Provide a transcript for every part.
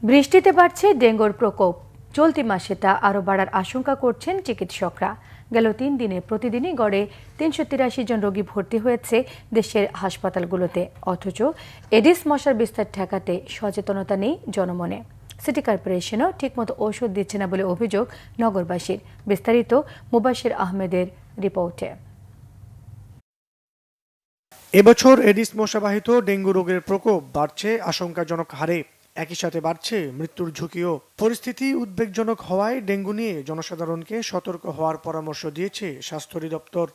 বৃষ্টিতে বাড়ছে ডেঙ্গুর প্রকোপ। চলতি মাসে তা আরও বাড়ার আশঙ্কা করছেন চিকিৎসকরা। গেল 3 দিনে প্রতিদিনই গড়ে 383 জন রোগী ভর্তি হয়েছে দেশের হাসপাতালগুলোতে। অথচ এডিস মশার বিস্তার ঠেকাতে সচেতনতা নেই জনমনে। সিটি কর্পোরেশনও ঠিকমতো ওষুধ দিচ্ছে না বলে অভিযোগ নগরবাসীর। বিস্তারিত মুবাশির আহমেদের রিপোর্টে। এবছর এডিস মশাবাহিত ডেঙ্গু রোগের প্রকোপ বাড়ছে আশঙ্কাজনক হারে। একই সাথে বাড়ছে মৃত্যুর ঝুঁকিও। পরিস্থিতি উদ্বেগজনক হওয়ায় ডেঙ্গু নিয়ে জনসাধারণকে সতর্ক হওয়ার পরামর্শ দিয়েছে স্বাস্থ্য অধিদপ্তর।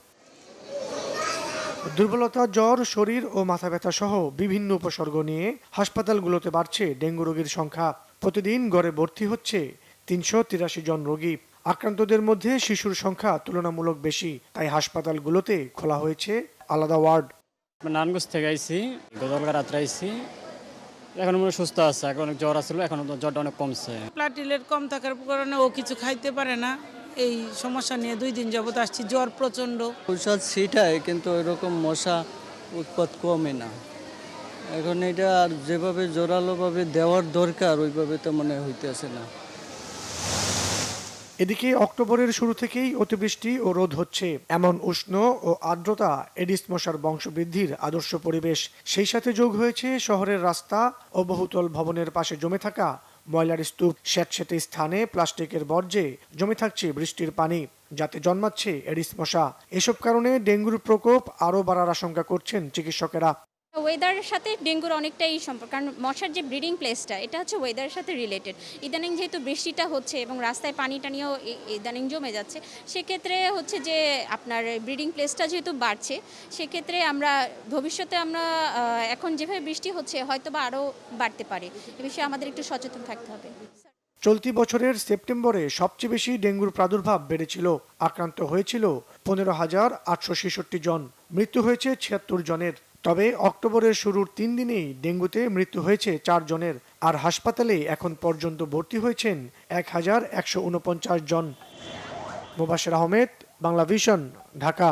দুর্বলতা, জ্বর, শরীর ও মাথা ব্যথা সহ বিভিন্ন উপসর্গ নিয়ে হাসপাতালগুলোতে বাড়ছে ডেঙ্গু রোগীর সংখ্যা। প্রতিদিন গড়ে ভর্তি হচ্ছে 383 জন রোগী। আক্রান্তদের মধ্যে শিশুর সংখ্যা তুলনামূলক বেশি, তাই হাসপাতালগুলোতে খোলা হয়েছে আলাদা ওয়ার্ড। নারায়ণগঞ্জ থেকে আইছি, গতকাল রাত্রে আইছি। এখন মনে হয় সুস্থ আছে, এখন অনেক জ্বর আসছিল, এখন জ্বরটা অনেক কমছে। প্লাটিলেট কম থাকার কারণে ও কিছু খাইতে পারে না। এই সমস্যা নিয়ে 2 দিন যাবত আসছি, জ্বর প্রচন্ড। ঔষধ ছিটায় কিন্তু এরকম মশা উৎপাত কমে না। এখন এটা আর যেভাবে জোরালোভাবে দেওয়ার দরকার ওইভাবে তো মনে হইতেছে না। এদিকে অক্টোবরের শুরু থেকেই অতিবৃষ্টি ও রোদ হচ্ছে। এমন উষ্ণ ও আর্দ্রতা এডিস মশার বংশবৃদ্ধির আদর্শ পরিবেশ। সেই সাথে যোগ হয়েছে শহরের রাস্তা ও বহুতল ভবনের পাশে জমে থাকা ময়লার স্তূপ। স্যাঁতসেঁতে স্থানে প্লাস্টিকের বর্জ্যে জমে থাকছে বৃষ্টির পানি, যাতে জন্মাচ্ছে এডিস মশা। এসব কারণে ডেঙ্গুর প্রকোপ আরও বাড়ার আশঙ্কা করছেন চিকিৎসকেরা। ওয়েদারের সাথে ডেঙ্গুর অনেকটাই সম্পর্ক, কারণ মশার যে ব্রিডিং প্লেসটা এটা হচ্ছে ওয়েদারের সাথে রিলেটেড। ইদানিং যেহেতু বৃষ্টিটা হচ্ছে এবং রাস্তায় পানি টানিও ইদানিং জমে যাচ্ছে, সেক্ষেত্রে হচ্ছে যে আপনার ব্রিডিং প্লেসটা যেহেতু বাড়ছে, সেক্ষেত্রে আমরা ভবিষ্যতে এখন যেভাবে বৃষ্টি হচ্ছে হয়তো বা আরও বাড়তে পারে। এ বিষয়ে আমাদের একটু সচেতন থাকতে হবে। চলতি বছরের সেপ্টেম্বরে সবচেয়ে বেশি ডেঙ্গুর প্রাদুর্ভাব বেড়েছিল। আক্রান্ত হয়েছিল 15,866 জন, মৃত্যু হয়েছে 76 জনের। তবে অক্টোবরের শুরুর 3 দিনেই ডেঙ্গুতে মৃত্যু হয়েছে 4 জনের, আর হাসপাতালে এখন পর্যন্ত ভর্তি হয়েছেন 1149 জন। মুবাশির আহমেদ, বাংলা ভিশন, ঢাকা।